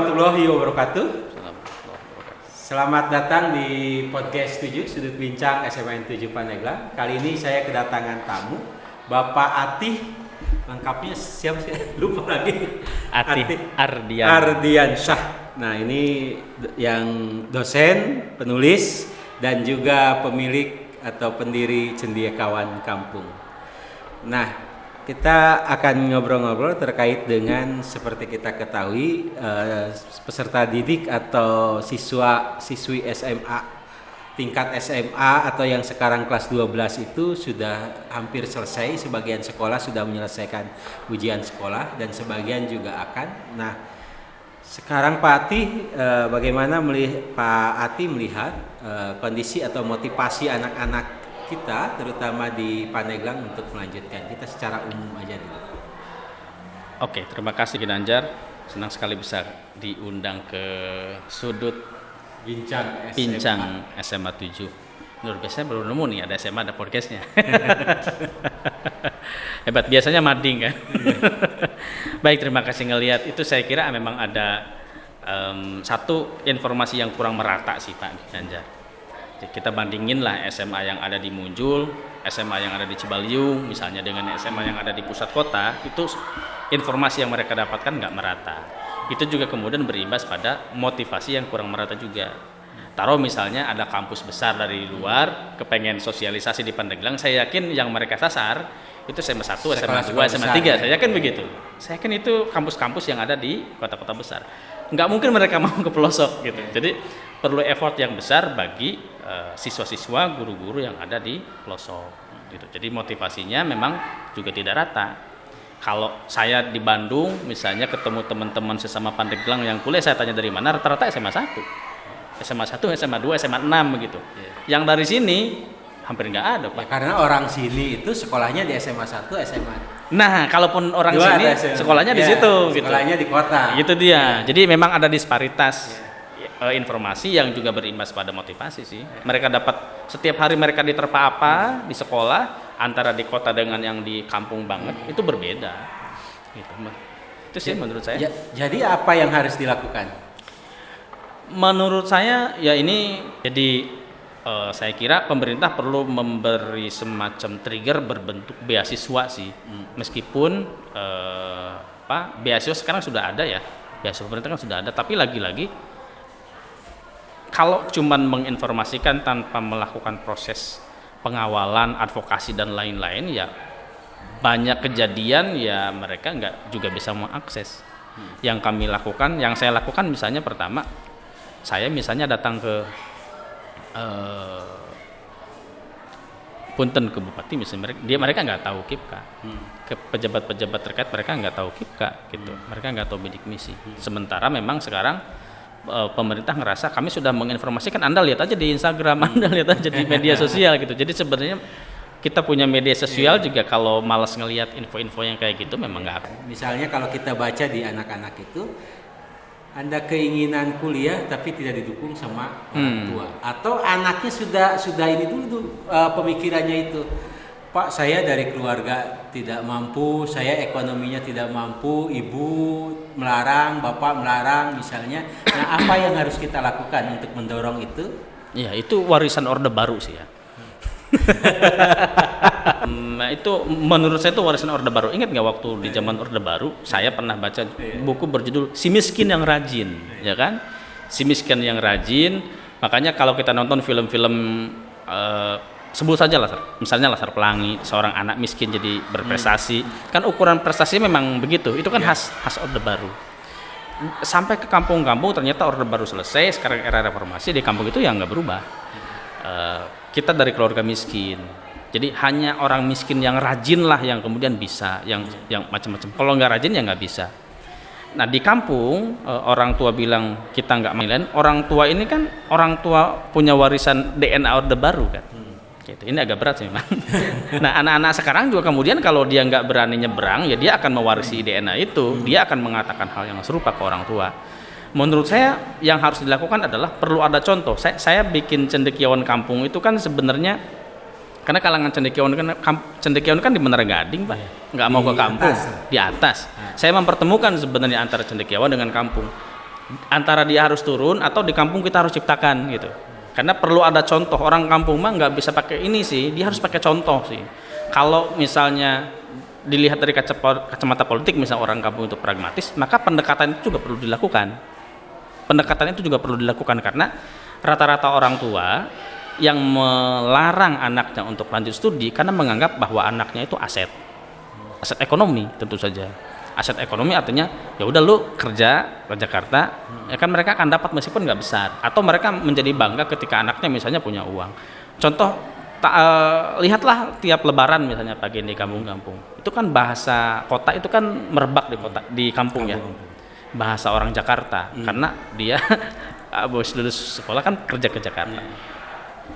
warahmatullahi wabarakatuh. Selamat datang di podcast 7 Sudut Bincang SMAN 7 Pandeglang. Kali ini saya kedatangan tamu, Bapak Atih. Lengkapnya siapa sih? Lupa lagi. Atih Ardiansyah. Nah, ini yang dosen, penulis, dan juga pemilik atau pendiri Cendekiawan Kampung. Nah, kita akan ngobrol-ngobrol terkait dengan seperti kita ketahui peserta didik atau siswi SMA tingkat SMA atau yang sekarang kelas 12 itu sudah hampir selesai. Sebagian sekolah sudah menyelesaikan ujian sekolah dan sebagian juga akan. Nah, sekarang Pak Atih, bagaimana Pak Atih melihat kondisi atau motivasi anak-anak kita terutama di Pandeglang untuk melanjutkan? Kita secara umum aja dulu. Oke, terima kasih Ginanjar. Senang sekali bisa diundang ke sudut bincang SMA 7. Luar biasa, baru nemu nih ada SMA ada podcastnya. Hebat, biasanya mading kan. Baik, terima kasih ngelihat. Itu saya kira memang ada satu informasi yang kurang merata sih Pak Ginanjar. Kita bandingin lah SMA yang ada di Munjul, SMA yang ada di Cibaliung misalnya dengan SMA yang ada di pusat kota, itu informasi yang mereka dapatkan nggak merata. Itu juga kemudian berimbas pada motivasi yang kurang merata juga. Taruh misalnya ada kampus besar dari luar kepengen sosialisasi di Pandeglang, saya yakin yang mereka sasar itu SMA 1, SMA 2, SMA 3, saya yakin begitu. Saya yakin itu kampus-kampus yang ada di kota-kota besar. Nggak mungkin mereka mau ke pelosok gitu. Jadi perlu effort yang besar bagi siswa-siswa, guru-guru yang ada di pelosok gitu. Jadi motivasinya memang juga tidak rata. Kalau saya di Bandung misalnya ketemu teman-teman sesama Pandeglang yang kuliah, saya tanya dari mana, rata-rata SMA 1, SMA 2, SMA 6 begitu. Yang dari sini hampir nggak ada Pak. Ya, karena orang sini itu sekolahnya di SMA 1, SMA. Nah, kalaupun orang sini sekolahnya di situ gitu. Sekolahnya di kota. Itu dia. Jadi memang ada disparitas informasi yang juga berimbas pada motivasi sih. Mereka dapat setiap hari mereka diterpa apa di sekolah antara di kota dengan yang di kampung banget itu berbeda. Gitu. Itu sih menurut saya. Jadi apa yang harus dilakukan? Menurut saya ya ini jadi saya kira pemerintah perlu memberi semacam trigger berbentuk beasiswa sih. Meskipun beasiswa sekarang sudah ada ya. Beasiswa pemerintah kan sudah ada, tapi lagi-lagi kalau cuman menginformasikan tanpa melakukan proses pengawalan, advokasi dan lain-lain, ya banyak kejadian ya mereka nggak juga bisa mengakses. Yang kami lakukan, yang saya lakukan misalnya pertama, saya misalnya datang ke punten ke bupati misalnya, mereka nggak tahu KIPKA, ke pejabat-pejabat terkait mereka nggak tahu KIPKA gitu, mereka nggak tahu bidik misi. Sementara memang sekarang pemerintah ngerasa kami sudah menginformasikan, Anda lihat aja di Instagram, Anda lihat aja di media sosial gitu. Jadi sebenarnya kita punya media sosial juga, kalau malas ngelihat info-info yang kayak gitu memang nggak akan. Misalnya kalau kita baca di anak-anak itu, Anda keinginan kuliah tapi tidak didukung sama orang tua, atau anaknya sudah ini dulu tuh pemikirannya itu, Pak, saya dari keluarga tidak mampu, saya ekonominya tidak mampu, ibu melarang, bapak melarang misalnya. Nah, apa yang harus kita lakukan untuk mendorong itu? Ya, itu warisan Orde Baru sih ya. Nah, itu menurut saya itu warisan Orde Baru. Ingat nggak waktu di zaman Orde Baru, saya pernah baca buku berjudul Si Miskin yang Rajin, ya kan? Si Miskin yang Rajin. Makanya kalau kita nonton film-film sebut saja misalnya Laskar Pelangi, seorang anak miskin jadi berprestasi, kan ukuran prestasi memang begitu. Itu kan khas Orde Baru. Sampai ke kampung-kampung ternyata Orde Baru selesai, sekarang era reformasi, di kampung itu yang nggak berubah. Kita dari keluarga miskin, jadi hanya orang miskin yang rajin lah yang kemudian bisa, yang macam-macam. Kalau nggak rajin ya nggak bisa. Nah, di kampung orang tua bilang kita nggak main, orang tua ini kan orang tua punya warisan DNA Orde Baru kan. Gitu. Ini agak berat sih memang. Nah, anak-anak sekarang juga kemudian kalau dia nggak berani nyebrang, ya dia akan mewarisi DNA itu, dia akan mengatakan hal yang serupa ke orang tua. Menurut saya yang harus dilakukan adalah perlu ada contoh. Saya bikin cendekiawan kampung itu kan sebenarnya karena kalangan cendekiawan kan di Menara Gading Pak, nggak mau ke kampung, di atas. Saya mempertemukan sebenarnya antara cendekiawan dengan kampung. Antara dia harus turun atau di kampung kita harus ciptakan gitu. Karena perlu ada contoh. Orang kampung mah nggak bisa pakai ini sih, dia harus pakai contoh sih. Kalau misalnya dilihat dari kacamata politik, misalnya orang kampung itu pragmatis, maka pendekatan itu juga perlu dilakukan. Pendekatan itu juga perlu dilakukan karena rata-rata orang tua yang melarang anaknya untuk lanjut studi karena menganggap bahwa anaknya itu aset ekonomi tentu saja. Aset ekonomi artinya ya udah lu kerja ke Jakarta, ya kan mereka akan dapat meskipun nggak besar. Atau mereka menjadi bangga ketika anaknya misalnya punya uang. Contoh, lihatlah tiap Lebaran misalnya pagi di kampung-kampung, itu kan bahasa kota itu kan merebak di kampung ya. Bahasa orang Jakarta karena dia habis lulus sekolah kan kerja ke Jakarta.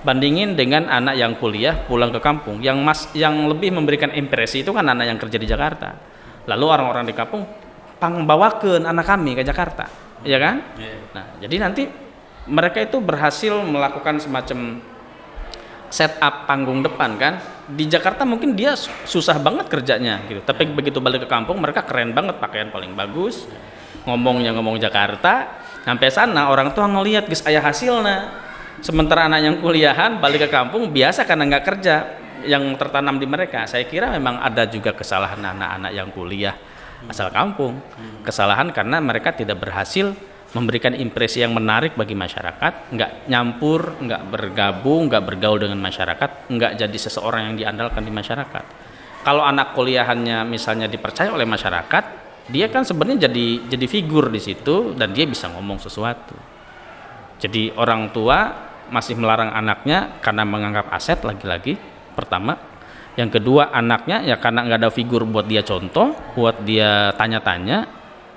Bandingin dengan anak yang kuliah pulang ke kampung, yang lebih memberikan impresi itu kan anak yang kerja di Jakarta. Lalu orang-orang di kampung pangbawakeun anak kami ke Jakarta, ya kan? Nah, jadi nanti mereka itu berhasil melakukan semacam setup panggung depan kan. Di Jakarta mungkin dia susah banget kerjanya gitu, tapi begitu balik ke kampung mereka keren banget, pakaian paling bagus. Ngomong Jakarta, sampai sana orang tua ngelihat geus aya hasilna. Sementara anak yang kuliahan balik ke kampung biasa karena nggak kerja yang tertanam di mereka. Saya kira memang ada juga kesalahan anak-anak yang kuliah asal kampung. Kesalahan karena mereka tidak berhasil memberikan impresi yang menarik bagi masyarakat, nggak nyampur, nggak bergabung, nggak bergaul dengan masyarakat, nggak jadi seseorang yang diandalkan di masyarakat. Kalau anak kuliahannya misalnya dipercaya oleh masyarakat, dia kan sebenarnya jadi figur di situ dan dia bisa ngomong sesuatu. Jadi orang tua masih melarang anaknya karena menganggap aset lagi-lagi pertama. Yang kedua anaknya ya karena nggak ada figur buat dia contoh, buat dia tanya-tanya,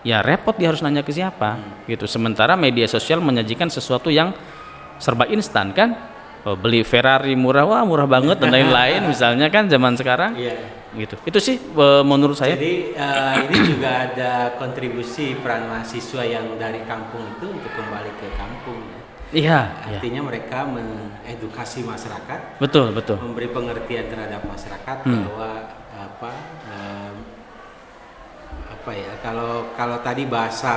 ya repot dia harus nanya ke siapa gitu. Sementara media sosial menyajikan sesuatu yang serba instan kan. Beli Ferrari murah, wah murah banget dan lain-lain misalnya kan zaman sekarang. Gitu. Itu sih menurut saya. Jadi ini juga ada kontribusi peran mahasiswa yang dari kampung itu untuk kembali ke kampung. Iya. Artinya mereka mengedukasi masyarakat. Betul. Memberi pengertian terhadap masyarakat bahwa kalau tadi bahasa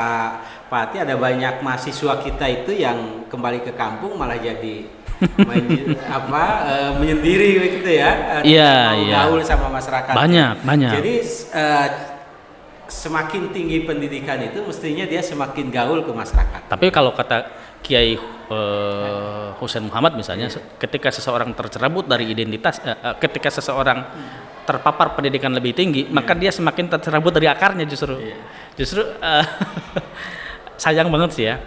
Pak Ati ada banyak mahasiswa kita itu yang kembali ke kampung malah jadi menyendiri begitu ya. Gaul sama masyarakat. Banyak. Jadi semakin tinggi pendidikan itu mestinya dia semakin gaul ke masyarakat. Tapi kalau kata Kiai Husain Muhammad misalnya, ketika seseorang tercerabut dari identitas, ketika seseorang terpapar pendidikan lebih tinggi, maka dia semakin tercerabut dari akarnya justru. Justru sayang banget sih ya.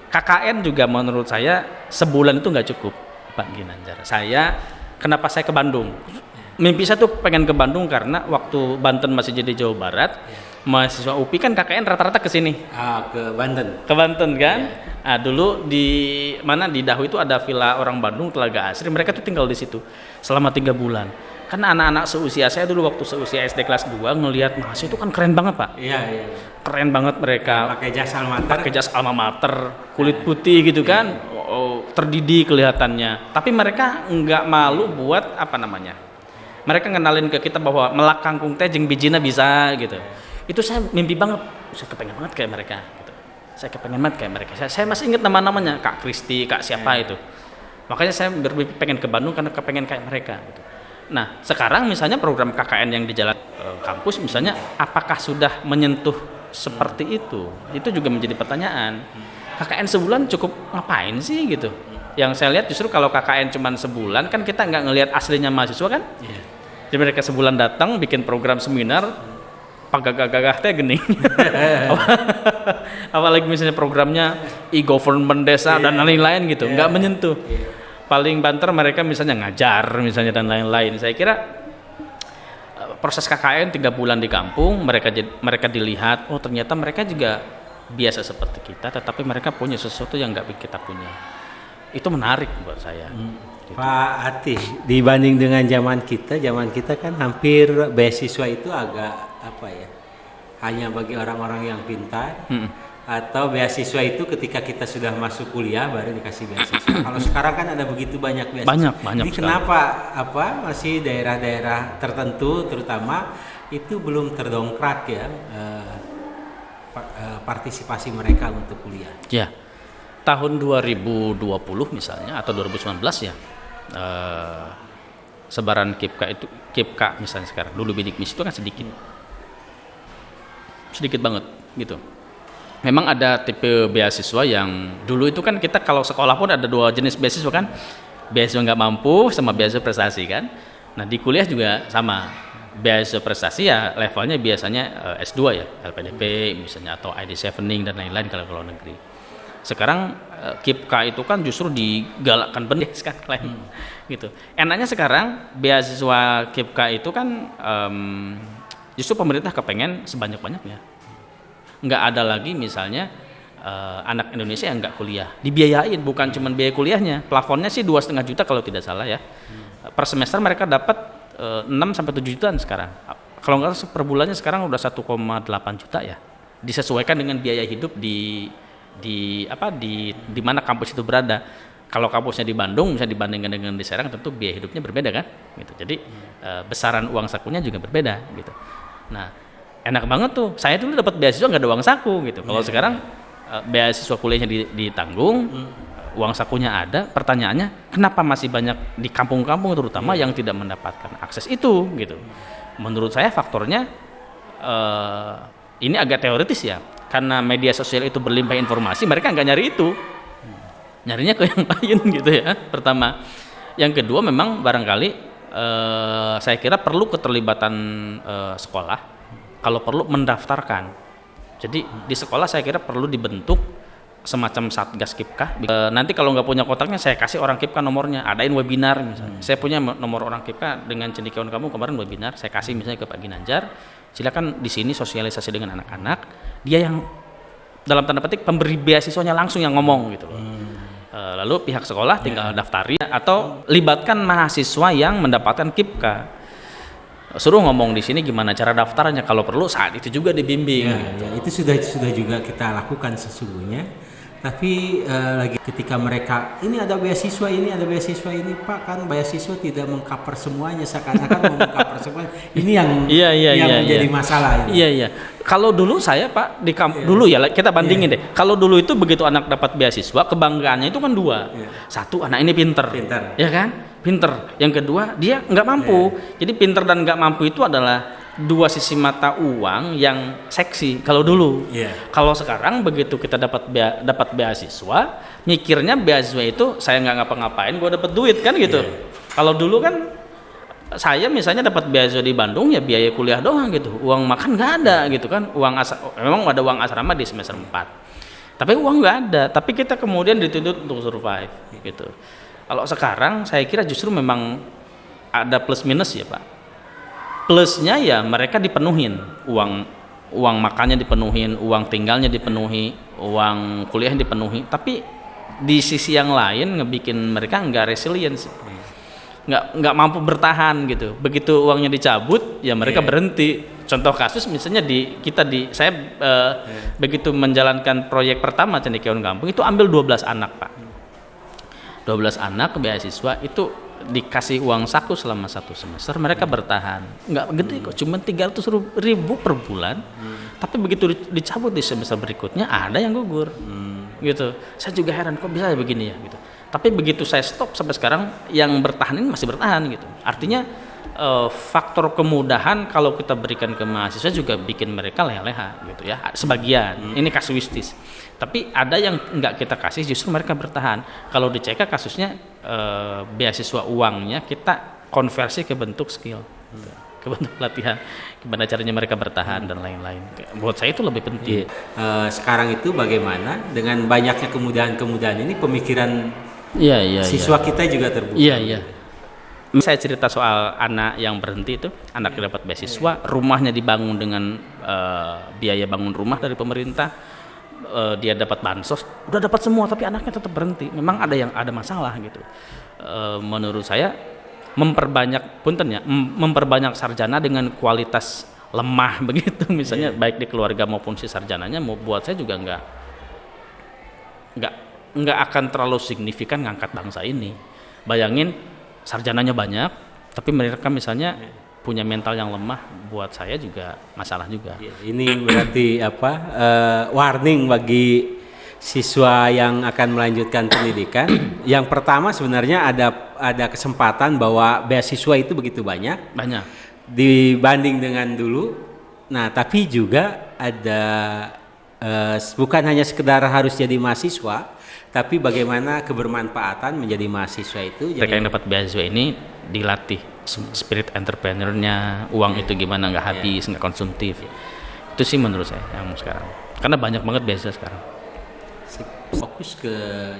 KKN juga menurut saya sebulan itu nggak cukup, Pak Ginanjar. Kenapa saya ke Bandung? Mimpi saya tuh pengen ke Bandung karena waktu Banten masih jadi Jawa Barat, mahasiswa UPI kan KKN rata-rata ke sini. Ke Banten. Ke Banten kan? Nah, dulu di Dahu itu ada villa orang Bandung Telaga Asri, mereka tuh tinggal di situ selama 3 bulan. Karena anak-anak seusia saya dulu waktu seusia SD kelas 2 ngelihat mahasiswa itu kan keren banget, Pak. Iya. Keren banget mereka. Pakai jas alma mater, kulit putih gitu kan. Terdidik kelihatannya. Tapi mereka nggak malu buat mereka ngenalin ke kita bahwa melak kangkung teh jeung bijina bisa gitu. Itu saya mimpi banget. Saya kepengen banget kayak mereka gitu. Saya masih ingat nama-namanya, Kak Kristi, Kak siapa itu. Makanya saya pengen ke Bandung karena kepengen kayak mereka gitu. Nah, sekarang misalnya program KKN yang di jalan kampus misalnya, apakah sudah menyentuh seperti itu? Itu juga menjadi pertanyaan. KKN sebulan cukup ngapain sih gitu? Yang saya lihat justru kalau KKN cuma sebulan kan kita nggak ngelihat aslinya mahasiswa kan? Jadi mereka sebulan datang bikin program seminar, pagagah-gagah teh gini. Apalagi misalnya programnya e-government desa dan lain-lain gitu, nggak menyentuh. Paling banter mereka misalnya ngajar misalnya dan lain-lain. Saya kira proses KKN 3 bulan di kampung, mereka dilihat, oh ternyata mereka juga biasa seperti kita, tetapi mereka punya sesuatu yang nggak kita punya. Itu menarik buat saya. Gitu. Pak Ati, dibanding dengan zaman kita kan hampir beasiswa itu agak hanya bagi orang-orang yang pintar. Atau beasiswa itu ketika kita sudah masuk kuliah baru dikasih beasiswa. Kalau sekarang kan ada begitu banyak beasiswa. Banyak. Jadi kenapa masih daerah-daerah tertentu terutama itu belum terdongkrak ya partisipasi mereka untuk kuliah? Ya, tahun 2020 misalnya atau 2019 ya, sebaran KIPK misalnya sekarang, dulu bidik misi itu kan sedikit banget gitu. Memang ada tipe beasiswa yang dulu itu kan kita kalau sekolah pun ada dua jenis beasiswa kan, beasiswa nggak mampu sama beasiswa prestasi kan. Nah di kuliah juga sama, beasiswa prestasi ya levelnya biasanya S2 ya, LPDP misalnya atau ID7 dan lain-lain kalau negeri. Sekarang KIPK itu kan justru digalakkan benih sekarang gitu. Enaknya sekarang beasiswa KIPK itu kan justru pemerintah kepengen sebanyak-banyaknya. Nggak ada lagi misalnya anak Indonesia yang nggak kuliah, dibiayain, bukan cuma biaya kuliahnya, plafonnya sih 2,5 juta kalau tidak salah ya. Per semester mereka dapat 6 sampai 7 jutaan sekarang. Kalau nggak salah per bulannya sekarang udah 1,8 juta ya. Disesuaikan dengan biaya hidup di mana kampus itu berada. Kalau kampusnya di Bandung misalnya dibandingkan dengan di Serang, tentu biaya hidupnya berbeda kan gitu. Jadi besaran uang sakunya juga berbeda gitu. Nah enak banget tuh, saya dulu dapat beasiswa nggak ada uang saku gitu. Kalau sekarang beasiswa kuliahnya ditanggung, uang sakunya ada. Pertanyaannya kenapa masih banyak di kampung-kampung terutama yang tidak mendapatkan akses itu gitu. Menurut saya faktornya ini agak teoritis ya, karena media sosial itu berlimpah informasi, mereka nggak nyari itu, nyarinya ke yang lain gitu ya. Pertama, yang kedua memang barangkali saya kira perlu keterlibatan sekolah, kalau perlu mendaftarkan. Jadi di sekolah saya kira perlu dibentuk semacam satgas KIPK. Nanti kalau nggak punya kotaknya saya kasih orang KIPK nomornya, adain webinar misalnya. Saya punya nomor orang KIPK dengan cendekiawan kamu kemarin webinar, saya kasih misalnya ke Pak Ginanjar. Silakan di sini sosialisasi dengan anak-anak. Dia yang dalam tanda petik pemberi beasiswanya langsung yang ngomong gitu loh. Lalu pihak sekolah tinggal daftarin atau libatkan mahasiswa yang mendapatkan KIPK. Suruh ngomong di sini gimana cara daftarnya, kalau perlu saat itu juga dibimbing. Itu sudah juga kita lakukan sesungguhnya. Tapi lagi ketika mereka ini ada beasiswa ini Pak, kan beasiswa tidak mengcover semuanya, seakan-akan mau mengcover semuanya. Ini yang menjadi masalah. Iya. Kalau dulu saya Pak di dulu ya kita bandingin deh. Kalau dulu itu begitu anak dapat beasiswa, kebanggaannya itu kan dua. Satu, anak ini pinter. Ya kan? Pinter. Yang kedua, dia nggak mampu. Jadi pinter dan nggak mampu itu adalah dua sisi mata uang yang seksi kalau dulu. Kalau sekarang begitu kita dapat beasiswa, mikirnya beasiswa itu saya nggak ngapa-ngapain, gue dapat duit kan gitu. Kalau dulu kan saya misalnya dapat beasiswa di Bandung ya biaya kuliah doang gitu, uang makan nggak ada gitu kan, memang ada uang asrama di semester 4, tapi uang nggak ada, tapi kita kemudian dituntut untuk survive gitu. Kalau sekarang saya kira justru memang ada plus minus ya Pak. Plusnya ya mereka dipenuhin, uang makannya dipenuhin, uang tinggalnya dipenuhi, uang kuliahnya dipenuhi. Tapi di sisi yang lain ngebikin mereka nggak resilience, nggak mampu bertahan gitu. Begitu uangnya dicabut, ya mereka berhenti. Contoh kasus misalnya saya begitu menjalankan proyek pertama Cendekiawan Kampung itu ambil 12 anak Pak. 12 anak beasiswa itu dikasih uang saku selama 1 semester, mereka bertahan. Nggak gede kok, cuma 300.000 per bulan. Tapi begitu dicabut di semester berikutnya ada yang gugur. Gitu. Saya juga heran kok bisa begini ya gitu. Tapi begitu saya stop sampai sekarang yang bertahan ini masih bertahan gitu. Artinya faktor kemudahan kalau kita berikan ke mahasiswa juga bikin mereka leha-leha gitu ya. Sebagian, ini kasuistis. Tapi ada yang nggak kita kasih justru mereka bertahan. Kalau di CK kasusnya beasiswa uangnya kita konversi ke bentuk skill, ke bentuk pelatihan, gimana caranya mereka bertahan dan lain-lain. Buat saya itu lebih penting. Sekarang itu bagaimana dengan banyaknya kemudahan-kemudahan ini pemikiran siswa kita juga terbuka. Iya. Saya cerita soal anak yang berhenti itu, anak yang dapat beasiswa, rumahnya dibangun dengan biaya bangun rumah dari pemerintah. Dia dapat bansos, udah dapat semua tapi anaknya tetap berhenti. Memang ada masalah gitu. Menurut saya memperbanyak sarjana dengan kualitas lemah begitu misalnya baik di keluarga maupun si sarjananya, mau buat saya juga nggak akan terlalu signifikan ngangkat bangsa ini. Bayangin sarjananya banyak tapi mereka misalnya punya mental yang lemah, buat saya juga masalah juga. Ya, ini berarti warning bagi siswa yang akan melanjutkan pendidikan. Yang pertama sebenarnya ada kesempatan bahwa beasiswa itu begitu banyak dibanding dengan dulu. Nah, tapi juga ada bukan hanya sekedar harus jadi mahasiswa, tapi bagaimana kebermanfaatan menjadi mahasiswa itu. Mereka yang dapat beasiswa ini dilatih spirit entrepreneurnya, uang itu gimana nggak habis, nggak konsumtif. Itu sih menurut saya yang sekarang. Karena banyak banget beasiswa sekarang. Fokus ke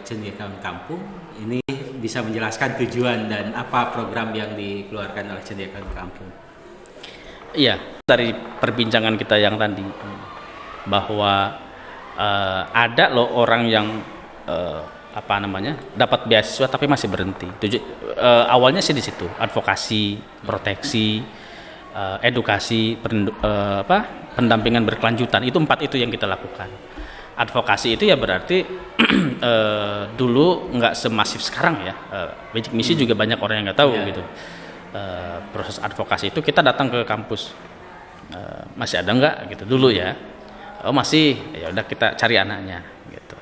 Cendekiawan Kampung ini bisa menjelaskan tujuan dan apa program yang dikeluarkan oleh Cendekiawan Kampung. Iya, dari perbincangan kita yang tadi bahwa ada loh orang yang dapat beasiswa tapi masih berhenti. Awalnya sih di situ, advokasi, proteksi, edukasi, pendampingan berkelanjutan. Itu 4 itu yang kita lakukan. Advokasi itu ya berarti dulu nggak semasif sekarang ya. Magic Misi juga banyak orang yang nggak tahu gitu. Proses advokasi itu kita datang ke kampus, masih ada nggak gitu dulu ya. Oh masih, ya udah kita cari anaknya gitu.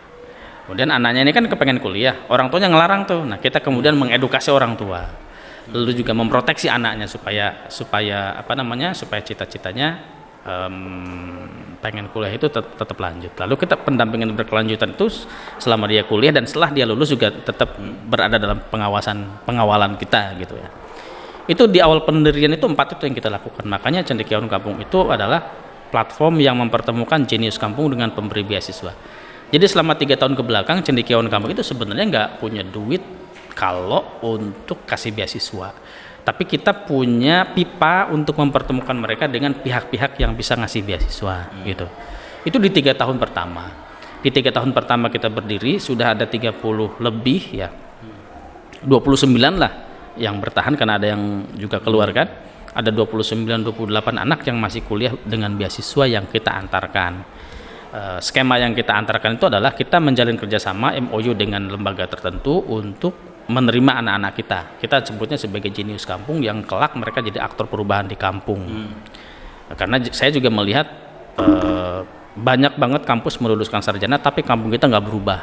Kemudian anaknya ini kan kepengen kuliah, orang tuanya ngelarang tuh. Nah kita kemudian mengedukasi orang tua, lalu juga memproteksi anaknya supaya supaya cita-citanya pengen kuliah itu tetap lanjut. Lalu kita pendampingan berkelanjutan itu selama dia kuliah dan setelah dia lulus juga tetap berada dalam pengawalan kita gitu ya. Itu di awal pendirian itu 4 itu yang kita lakukan. Makanya Cendekiawan Kampung itu adalah platform yang mempertemukan jenius kampung dengan pemberi beasiswa. Jadi selama 3 tahun ke belakang Cendekiawan Kampung itu sebenarnya nggak punya duit kalau untuk kasih beasiswa. Tapi kita punya pipa untuk mempertemukan mereka dengan pihak-pihak yang bisa ngasih beasiswa gitu. Itu di 3 tahun pertama. Di 3 tahun pertama kita berdiri sudah ada 30 lebih ya. 29 lah yang bertahan karena ada yang juga keluar kan. Ada 29-28 anak yang masih kuliah dengan beasiswa yang kita antarkan. Skema yang kita antarkan itu adalah kita menjalin kerjasama MOU dengan lembaga tertentu untuk menerima anak-anak kita. Kita sebutnya sebagai jenius kampung yang kelak mereka jadi aktor perubahan di kampung. Karena saya juga melihat banyak banget kampus meluluskan sarjana tapi kampung kita nggak berubah.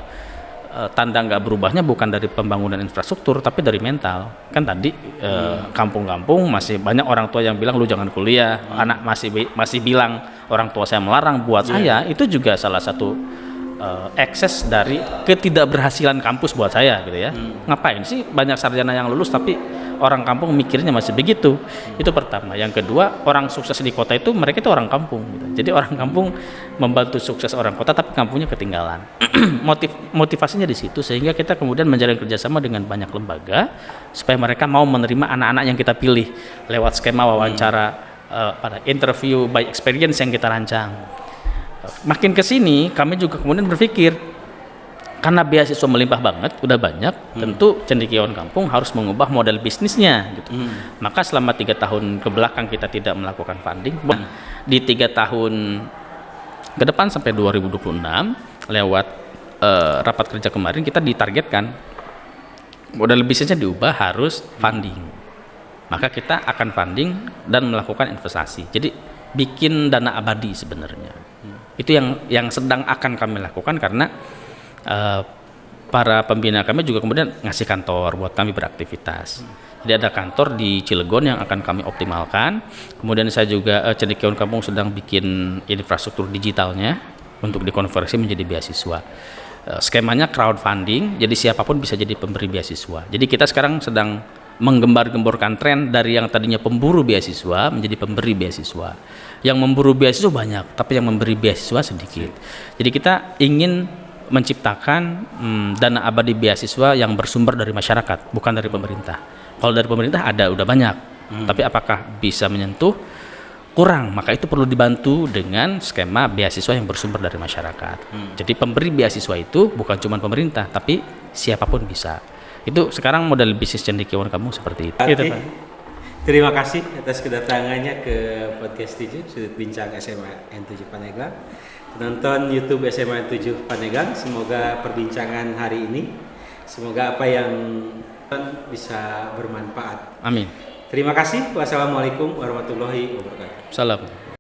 Tanda nggak berubahnya bukan dari pembangunan infrastruktur tapi dari mental. Kan tadi kampung-kampung masih banyak orang tua yang bilang lu jangan kuliah, anak masih bilang orang tua saya melarang. Buat saya itu juga salah satu ekses dari ketidakberhasilan kampus buat saya gitu ya. Ngapain sih banyak sarjana yang lulus tapi orang kampung mikirnya masih begitu. Itu pertama. Yang kedua, orang sukses di kota itu mereka itu orang kampung gitu. Jadi orang kampung membantu sukses orang kota tapi kampungnya ketinggalan. Motivasinya di situ sehingga kita kemudian menjalin kerjasama dengan banyak lembaga supaya mereka mau menerima anak-anak yang kita pilih lewat skema wawancara pada interview by experience yang kita rancang. Makin ke sini kami juga kemudian berpikir karena beasiswa melimpah banget, udah banyak, tentu Cendekiawan Kampung harus mengubah model bisnisnya gitu. Maka selama 3 tahun ke belakang kita tidak melakukan funding. Di 3 tahun ke depan sampai 2026 lewat rapat kerja kemarin kita ditargetkan model bisnisnya diubah harus funding. Maka kita akan funding dan melakukan investasi. Jadi bikin dana abadi sebenarnya. Itu yang sedang akan kami lakukan karena para pembina kami juga kemudian ngasih kantor buat kami beraktivitas. Jadi ada kantor di Cilegon yang akan kami optimalkan. Kemudian saya juga Cendekiawan Kampung sedang bikin infrastruktur digitalnya untuk dikonversi menjadi beasiswa. Skemanya crowdfunding, jadi siapapun bisa jadi pemberi beasiswa. Jadi kita sekarang sedang menggembar-gemborkan tren dari yang tadinya pemburu beasiswa menjadi pemberi beasiswa. Yang memburu beasiswa banyak, tapi yang memberi beasiswa sedikit. Jadi kita ingin menciptakan dana abadi beasiswa yang bersumber dari masyarakat, bukan dari pemerintah. Kalau dari pemerintah ada udah banyak, tapi apakah bisa menyentuh? Kurang, maka itu perlu dibantu dengan skema beasiswa yang bersumber dari masyarakat. Jadi pemberi beasiswa itu bukan cuma pemerintah, tapi siapapun bisa. Itu sekarang model bisnis Cendekiawan Kampung seperti itu. Gitu, Pak. Terima kasih atas kedatangannya ke podcast 7 Sudut Bincang SMA N7 Pandeglang. Penonton YouTube SMA N7 Pandeglang, semoga perbincangan hari ini, semoga apa yang bisa bermanfaat. Amin. Terima kasih. Wassalamualaikum warahmatullahi wabarakatuh. Salam.